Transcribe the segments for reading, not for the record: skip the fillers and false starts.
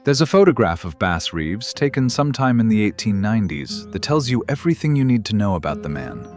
There's a photograph of Bass Reeves taken sometime in the 1890s that tells you everything you need to know about the man.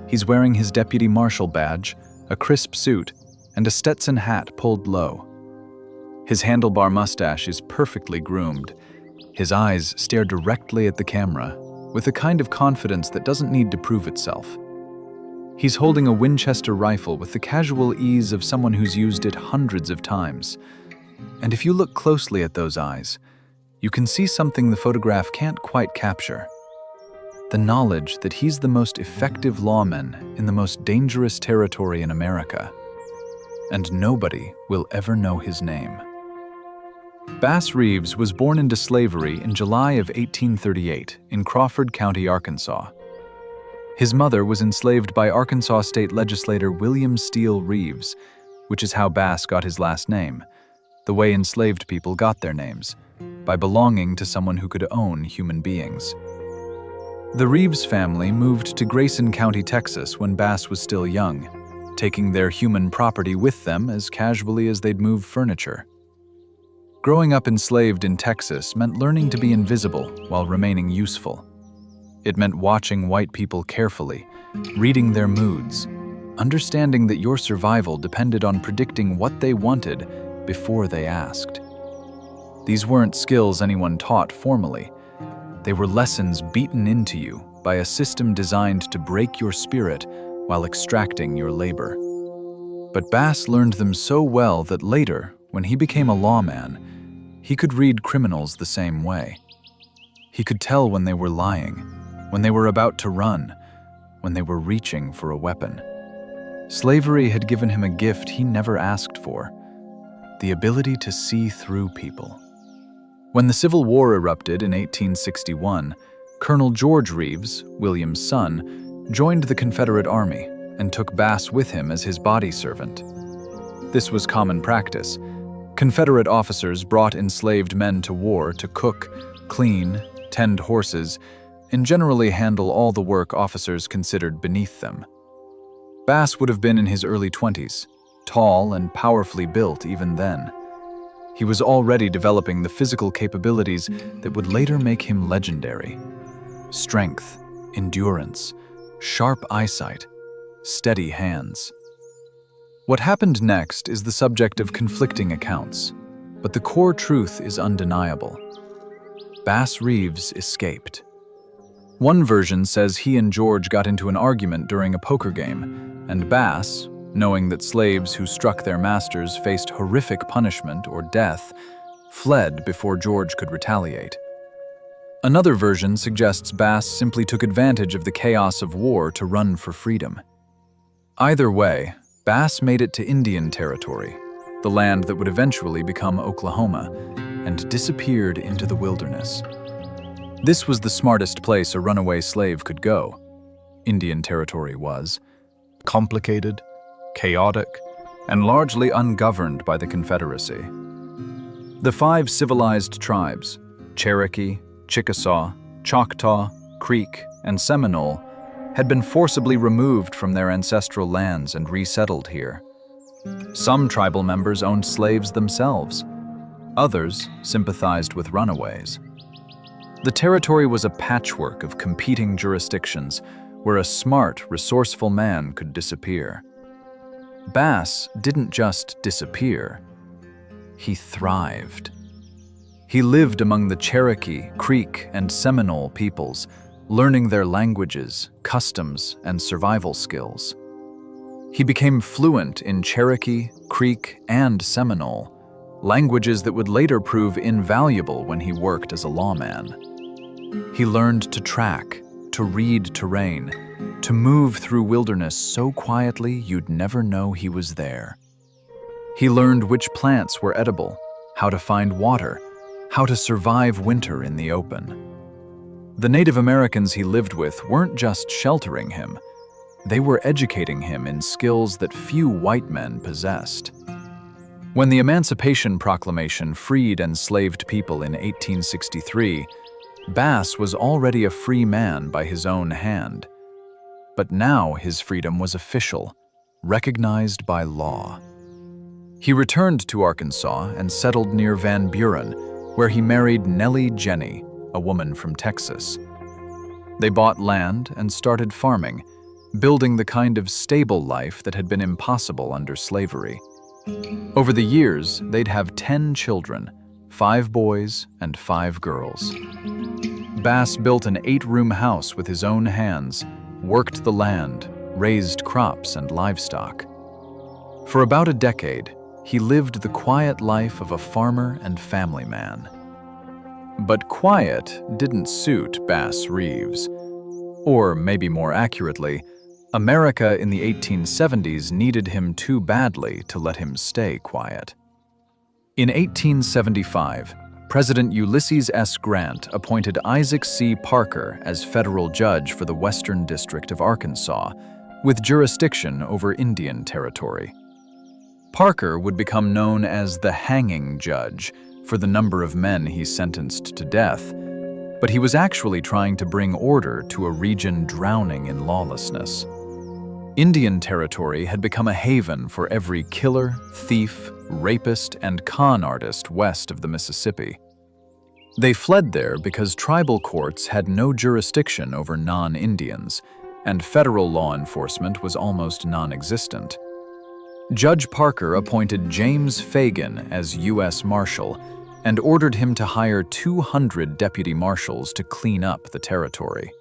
He's wearing his deputy marshal badge, a crisp suit, and a Stetson hat pulled low. His handlebar mustache is perfectly groomed. His eyes stare directly at the camera, with a kind of confidence that doesn't need to prove itself. He's holding a Winchester rifle with the casual ease of someone who's used it hundreds of times. And if you look closely at those eyes, you can see something the photograph can't quite capture. The knowledge that he's the most effective lawman in the most dangerous territory in America. And nobody will ever know his name. Bass Reeves was born into slavery in July of 1838 in Crawford County, Arkansas. His mother was enslaved by Arkansas State Legislator William Steele Reeves, which is how Bass got his last name, the way enslaved people got their names, by belonging to someone who could own human beings. The Reeves family moved to Grayson County, Texas when Bass was still young, taking their human property with them as casually as they'd move furniture. Growing up enslaved in Texas meant learning to be invisible while remaining useful. It meant watching white people carefully, reading their moods, understanding that your survival depended on predicting what they wanted before they asked. These weren't skills anyone taught formally. They were lessons beaten into you by a system designed to break your spirit while extracting your labor. But Bass learned them so well that later, when he became a lawman, he could read criminals the same way. He could tell when they were lying, when they were about to run, when they were reaching for a weapon. Slavery had given him a gift he never asked for: the ability to see through people. When the Civil War erupted in 1861, Colonel George Reeves, William's son, joined the Confederate Army and took Bass with him as his body servant. This was common practice. Confederate officers brought enslaved men to war to cook, clean, tend horses, and generally handle all the work officers considered beneath them. Bass would have been in his early 20s, tall and powerfully built even then. He was already developing the physical capabilities that would later make him legendary. Strength, endurance, sharp eyesight, steady hands. What happened next is the subject of conflicting accounts, but the core truth is undeniable. Bass Reeves escaped. One version says he and George got into an argument during a poker game, and Bass, knowing that slaves who struck their masters faced horrific punishment or death, fled before George could retaliate. Another version suggests Bass simply took advantage of the chaos of war to run for freedom. Either way, Bass made it to Indian Territory, the land that would eventually become Oklahoma, and disappeared into the wilderness. This was the smartest place a runaway slave could go. Indian Territory was complicated, chaotic, and largely ungoverned by the Confederacy. The 5 civilized tribes, Cherokee, Chickasaw, Choctaw, Creek, and Seminole, had been forcibly removed from their ancestral lands and resettled here. Some tribal members owned slaves themselves. Others sympathized with runaways. The territory was a patchwork of competing jurisdictions where a smart, resourceful man could disappear. Bass didn't just disappear. He thrived. He lived among the Cherokee, Creek, and Seminole peoples, learning their languages, customs, and survival skills. He became fluent in Cherokee, Creek, and Seminole, languages that would later prove invaluable when he worked as a lawman. He learned to track, to read terrain, to move through wilderness so quietly you'd never know he was there. He learned which plants were edible, how to find water, how to survive winter in the open. The Native Americans he lived with weren't just sheltering him. They were educating him in skills that few white men possessed. When the Emancipation Proclamation freed enslaved people in 1863, Bass was already a free man by his own hand. But now his freedom was official, recognized by law. He returned to Arkansas and settled near Van Buren, where he married Nellie Jenny, a woman from Texas. They bought land and started farming, building the kind of stable life that had been impossible under slavery. Over the years, they'd have 10 children, 5 boys and 5 girls. Bass built an 8-room house with his own hands, worked the land, raised crops and livestock. For about a decade, he lived the quiet life of a farmer and family man. But quiet didn't suit Bass Reeves. Or maybe more accurately, America in the 1870s needed him too badly to let him stay quiet. In 1875, President Ulysses S. Grant appointed Isaac C. Parker as federal judge for the Western District of Arkansas, with jurisdiction over Indian Territory. Parker would become known as the hanging judge for the number of men he sentenced to death, but he was actually trying to bring order to a region drowning in lawlessness. Indian Territory had become a haven for every killer, thief, rapist, and con artist west of the Mississippi. They fled there because tribal courts had no jurisdiction over non-Indians, and federal law enforcement was almost non-existent. Judge Parker appointed James Fagan as U.S. Marshal and ordered him to hire 200 deputy marshals to clean up the territory.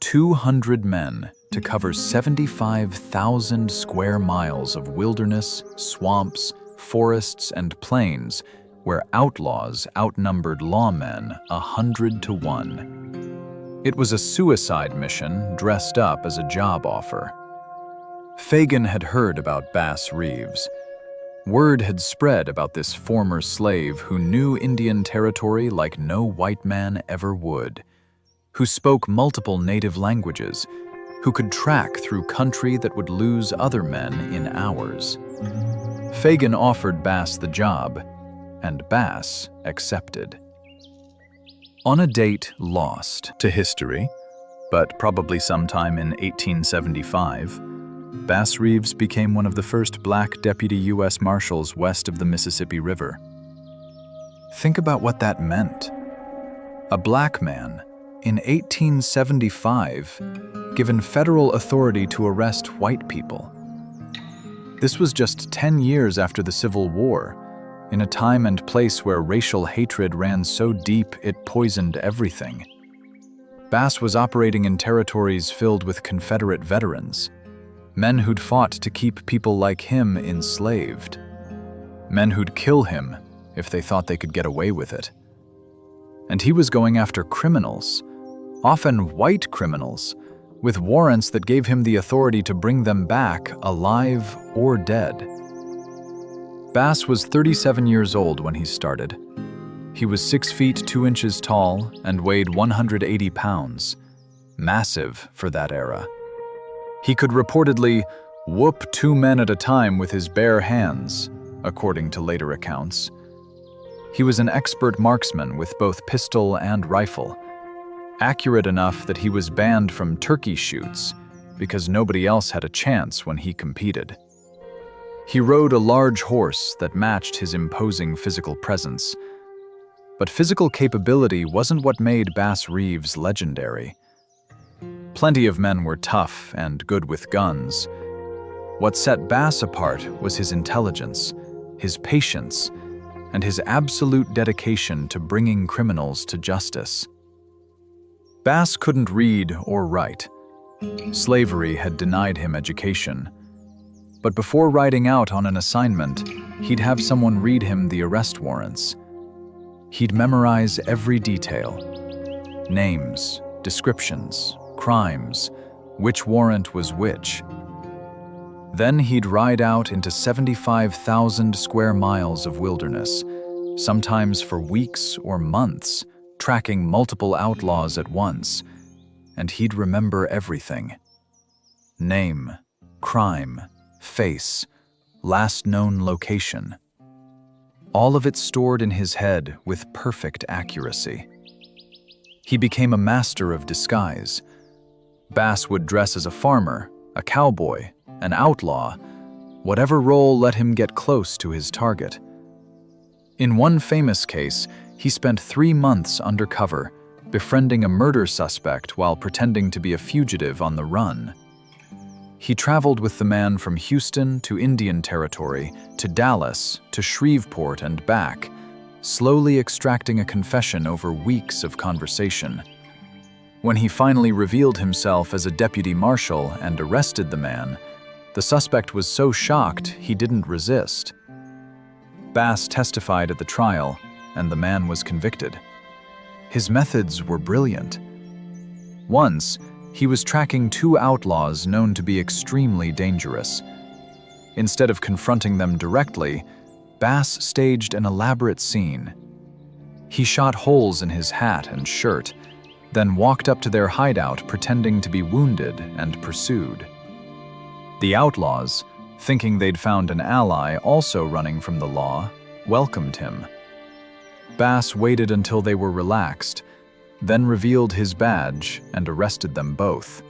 200 men to cover 75,000 square miles of wilderness, swamps, forests, and plains where outlaws outnumbered lawmen 100 to 1. It was a suicide mission dressed up as a job offer. Fagan had heard about Bass Reeves. Word had spread about this former slave who knew Indian Territory like no white man ever would, who spoke multiple native languages, who could track through country that would lose other men in hours. Fagan offered Bass the job, and Bass accepted. On a date lost to history, but probably sometime in 1875, Bass Reeves became one of the first black deputy U.S. Marshals west of the Mississippi River. Think about what that meant. A black man, in 1875, given federal authority to arrest white people. This was just 10 years after the Civil War, in a time and place where racial hatred ran so deep it poisoned everything. Bass was operating in territories filled with Confederate veterans, men who'd fought to keep people like him enslaved, men who'd kill him if they thought they could get away with it. And he was going after criminals, often white criminals, with warrants that gave him the authority to bring them back alive or dead. Bass was 37 years old when he started. He was 6 feet 2 inches tall and weighed 180 pounds, massive for that era. He could reportedly whoop 2 men at a time with his bare hands, according to later accounts. He was an expert marksman with both pistol and rifle, accurate enough that he was banned from turkey shoots because nobody else had a chance when he competed. He rode a large horse that matched his imposing physical presence. But physical capability wasn't what made Bass Reeves legendary. Plenty of men were tough and good with guns. What set Bass apart was his intelligence, his patience, and his absolute dedication to bringing criminals to justice. Bass couldn't read or write. Slavery had denied him education. But before riding out on an assignment, he'd have someone read him the arrest warrants. He'd memorize every detail: names, descriptions, crimes, which warrant was which. Then he'd ride out into 75,000 square miles of wilderness, sometimes for weeks or months, tracking multiple outlaws at once, and he'd remember everything. Name, crime, face, last known location. All of it stored in his head with perfect accuracy. He became a master of disguise. Bass would dress as a farmer, a cowboy, an outlaw, whatever role let him get close to his target. In one famous case, He spent 3 months undercover, befriending a murder suspect while pretending to be a fugitive on the run. He traveled with the man from Houston to Indian Territory, to Dallas, to Shreveport and back, slowly extracting a confession over weeks of conversation. When he finally revealed himself as a deputy marshal and arrested the man, the suspect was so shocked he didn't resist. Bass testified at the trial, and the man was convicted. His methods were brilliant. Once, he was tracking 2 outlaws known to be extremely dangerous. Instead of confronting them directly, Bass staged an elaborate scene. He shot holes in his hat and shirt, then walked up to their hideout pretending to be wounded and pursued. The outlaws, thinking they'd found an ally also running from the law, welcomed him. Bass waited until they were relaxed, then revealed his badge and arrested them both.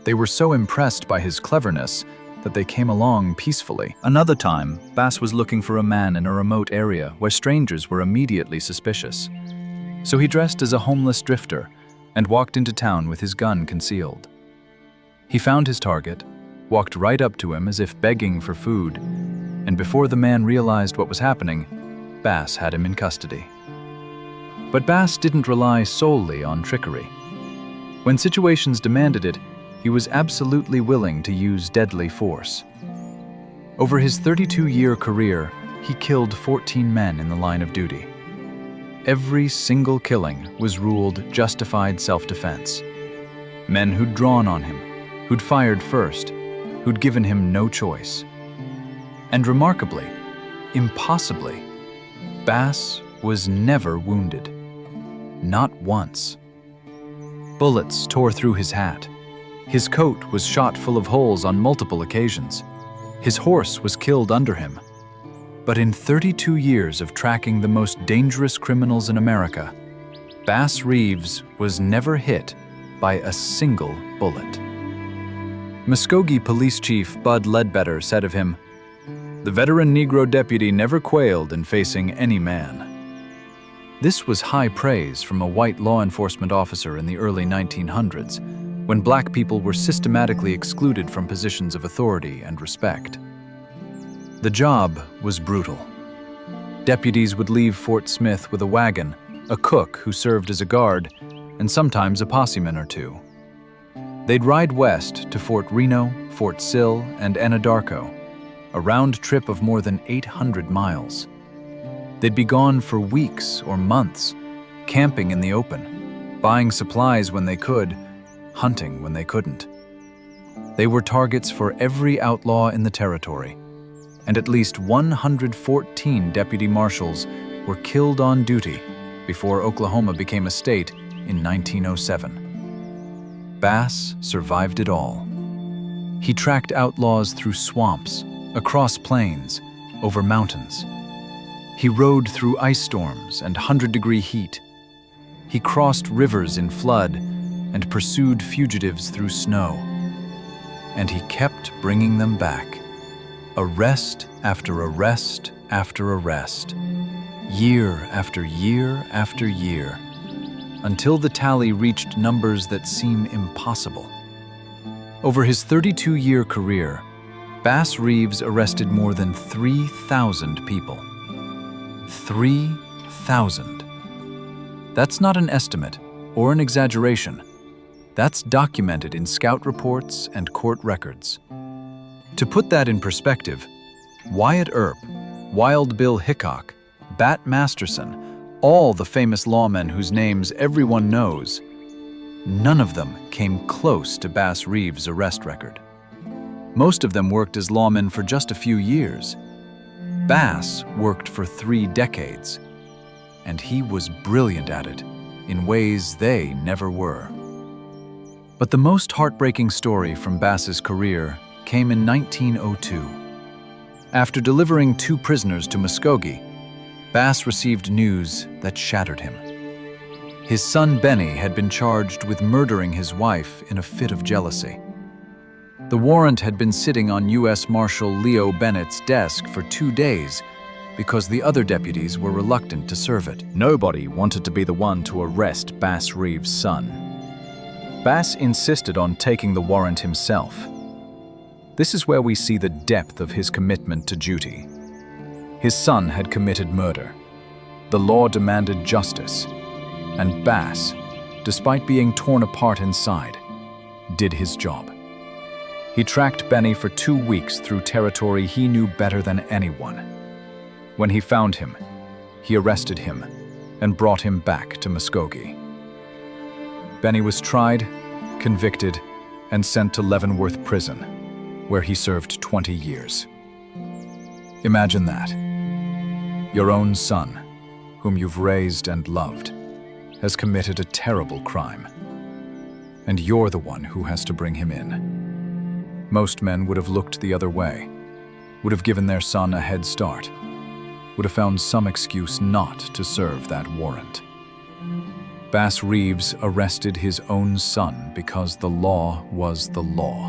They were so impressed by his cleverness that they came along peacefully. Another time, Bass was looking for a man in a remote area where strangers were immediately suspicious. So he dressed as a homeless drifter and walked into town with his gun concealed. He found his target, walked right up to him as if begging for food, and before the man realized what was happening, Bass had him in custody. But Bass didn't rely solely on trickery. When situations demanded it, he was absolutely willing to use deadly force. Over his 32-year career, he killed 14 men in the line of duty. Every single killing was ruled justified self-defense. Men who'd drawn on him, who'd fired first, who'd given him no choice. And remarkably, impossibly, Bass was never wounded. Not once. Bullets tore through his hat. His coat was shot full of holes on multiple occasions. His horse was killed under him. But in 32 years of tracking the most dangerous criminals in America, Bass Reeves was never hit by a single bullet. Muskogee Police Chief Bud Ledbetter said of him, "The veteran Negro deputy never quailed in facing any man." This was high praise from a white law enforcement officer in the early 1900s, when black people were systematically excluded from positions of authority and respect. The job was brutal. Deputies would leave Fort Smith with a wagon, a cook who served as a guard, and sometimes a posseman or two. They'd ride west to Fort Reno, Fort Sill, and Anadarko, a round trip of more than 800 miles. They'd be gone for weeks or months, camping in the open, buying supplies when they could, hunting when they couldn't. They were targets for every outlaw in the territory, and at least 114 deputy marshals were killed on duty before Oklahoma became a state in 1907. Bass survived it all. He tracked outlaws through swamps, across plains, over mountains. He rode through ice storms and 100-degree heat. He crossed rivers in flood and pursued fugitives through snow. And he kept bringing them back. Arrest after arrest after arrest. Year after year after year. Until the tally reached numbers that seem impossible. Over his 32-year career, Bass Reeves arrested more than 3,000 people. 3,000. That's not an estimate or an exaggeration. That's documented in scout reports and court records. To put that in perspective, Wyatt Earp, Wild Bill Hickok, Bat Masterson, all the famous lawmen whose names everyone knows, none of them came close to Bass Reeves' arrest record. Most of them worked as lawmen for just a few years. Bass worked for 3 decades, and he was brilliant at it in ways they never were. But the most heartbreaking story from Bass's career came in 1902. After delivering 2 prisoners to Muskogee, Bass received news that shattered him. His son Benny had been charged with murdering his wife in a fit of jealousy. The warrant had been sitting on U.S. Marshal Leo Bennett's desk for 2 days, because the other deputies were reluctant to serve it. Nobody wanted to be the one to arrest Bass Reeves' son. Bass insisted on taking the warrant himself. This is where we see the depth of his commitment to duty. His son had committed murder. The law demanded justice, and Bass, despite being torn apart inside, did his job. He tracked Benny for 2 weeks through territory he knew better than anyone. When he found him, he arrested him and brought him back to Muskogee. Benny was tried, convicted, and sent to Leavenworth Prison, where he served 20 years. Imagine that. Your own son, whom you've raised and loved, has committed a terrible crime, and you're the one who has to bring him in. Most men would have looked the other way, would have given their son a head start, would have found some excuse not to serve that warrant. Bass Reeves arrested his own son because the law was the law,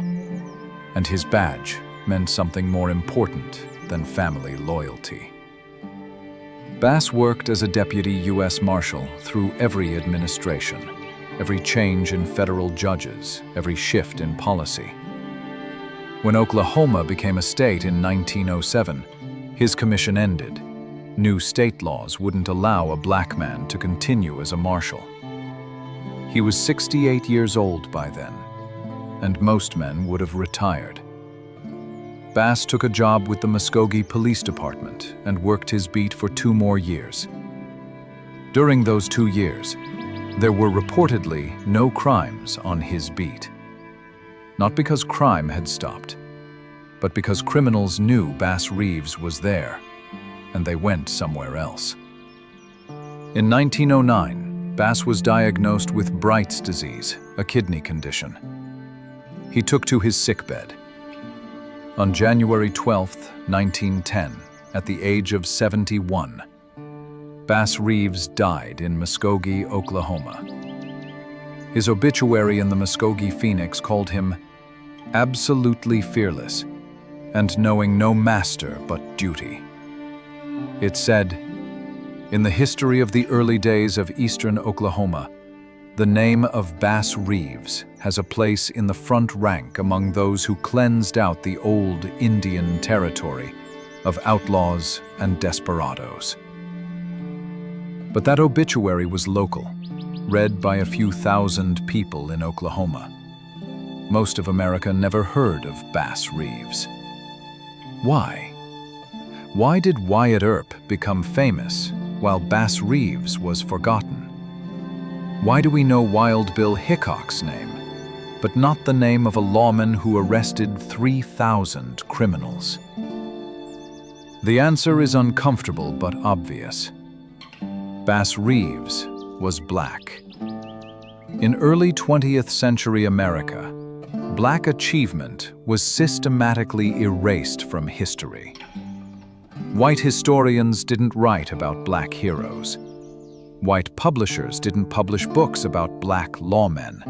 and his badge meant something more important than family loyalty. Bass worked as a deputy U.S. Marshal through every administration, every change in federal judges, every shift in policy. When Oklahoma became a state in 1907, his commission ended. New state laws wouldn't allow a black man to continue as a marshal. He was 68 years old by then, and most men would have retired. Bass took a job with the Muskogee Police Department and worked his beat for 2 more years. During those 2 years, there were reportedly no crimes on his beat. Not because crime had stopped, but because criminals knew Bass Reeves was there, and they went somewhere else. In 1909, Bass was diagnosed with Bright's disease, a kidney condition. He took to his sickbed. On January 12, 1910, at the age of 71, Bass Reeves died in Muskogee, Oklahoma. His obituary in the Muskogee Phoenix called him absolutely fearless and knowing no master but duty. It said, "In the history of the early days of eastern Oklahoma, the name of Bass Reeves has a place in the front rank among those who cleansed out the old Indian territory of outlaws and desperados." But that obituary was local, read by a few thousand people in Oklahoma. Most of America never heard of Bass Reeves. Why? Why did Wyatt Earp become famous while Bass Reeves was forgotten? Why do we know Wild Bill Hickok's name, but not the name of a lawman who arrested 3,000 criminals? The answer is uncomfortable but obvious. Bass Reeves was black. In early 20th century America, black achievement was systematically erased from history. White historians didn't write about black heroes. White publishers didn't publish books about black lawmen.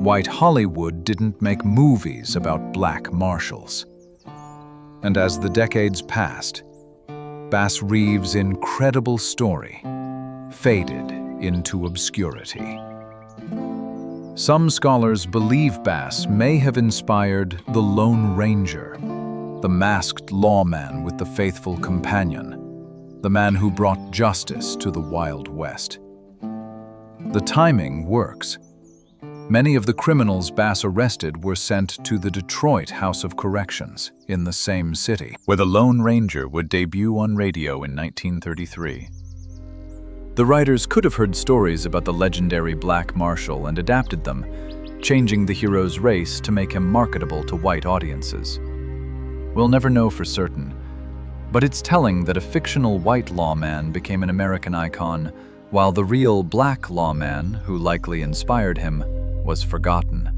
White Hollywood didn't make movies about black marshals. And as the decades passed, Bass Reeves' incredible story faded into obscurity. Some scholars believe Bass may have inspired the Lone Ranger, the masked lawman with the faithful companion, the man who brought justice to the Wild West. The timing works. Many of the criminals Bass arrested were sent to the Detroit House of Corrections in the same city, where the Lone Ranger would debut on radio in 1933. The writers could have heard stories about the legendary Black Marshal and adapted them, changing the hero's race to make him marketable to white audiences. We'll never know for certain, but it's telling that a fictional white lawman became an American icon, while the real black lawman, who likely inspired him, was forgotten.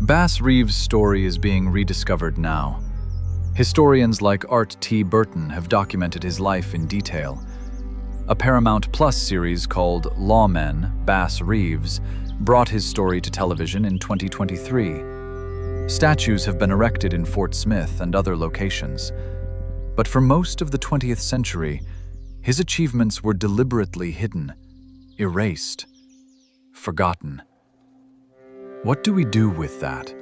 Bass Reeves' story is being rediscovered now. Historians like Art T. Burton have documented his life in detail. A Paramount Plus series called Lawmen, Bass Reeves brought his story to television in 2023. Statues have been erected in Fort Smith and other locations. But for most of the 20th century, his achievements were deliberately hidden, erased, forgotten. What do we do with that?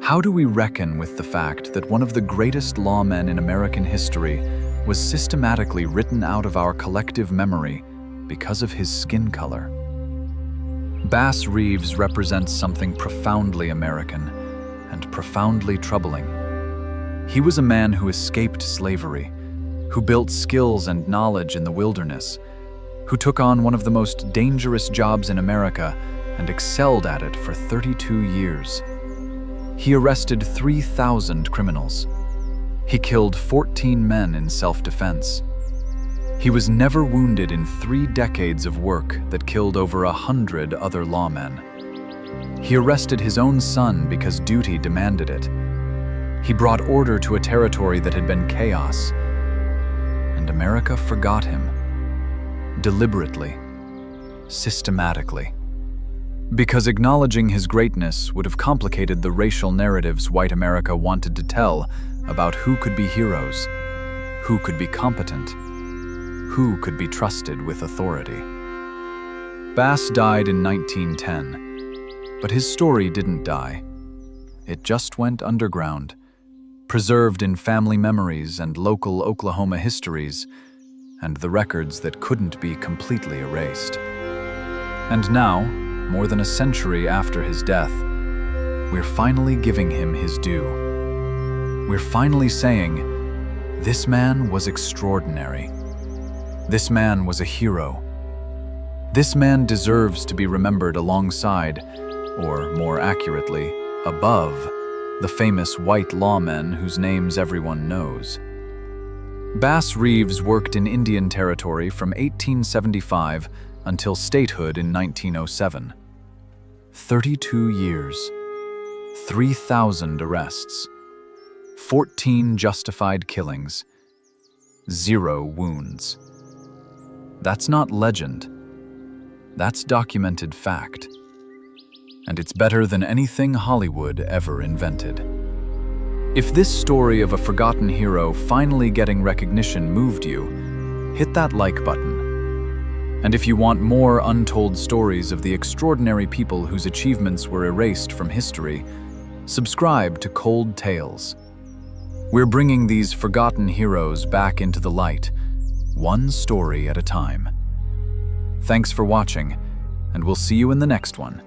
How do we reckon with the fact that one of the greatest lawmen in American history was systematically written out of our collective memory because of his skin color? Bass Reeves represents something profoundly American and profoundly troubling. He was a man who escaped slavery, who built skills and knowledge in the wilderness, who took on one of the most dangerous jobs in America and excelled at it for 32 years. He arrested 3,000 criminals. He killed 14 men in self-defense. He was never wounded in 3 decades of work that killed over 100 other lawmen. He arrested his own son because duty demanded it. He brought order to a territory that had been chaos. And America forgot him. Deliberately. Systematically. Because acknowledging his greatness would have complicated the racial narratives white America wanted to tell about who could be heroes, who could be competent, who could be trusted with authority. Bass died in 1910, but his story didn't die. It just went underground, preserved in family memories and local Oklahoma histories, and the records that couldn't be completely erased. And now, more than a century after his death, we're finally giving him his due. We're finally saying, this man was extraordinary. This man was a hero. This man deserves to be remembered alongside, or more accurately, above, the famous white lawmen whose names everyone knows. Bass Reeves worked in Indian Territory from 1875 until statehood in 1907. 32 years, 3,000 arrests, 14 justified killings, 0 wounds. That's not legend. That's documented fact. And it's better than anything Hollywood ever invented. If this story of a forgotten hero finally getting recognition moved you, hit that like button. And if you want more untold stories of the extraordinary people whose achievements were erased from history, subscribe to Cold Tales. We're bringing these forgotten heroes back into the light, one story at a time. Thanks for watching, and we'll see you in the next one.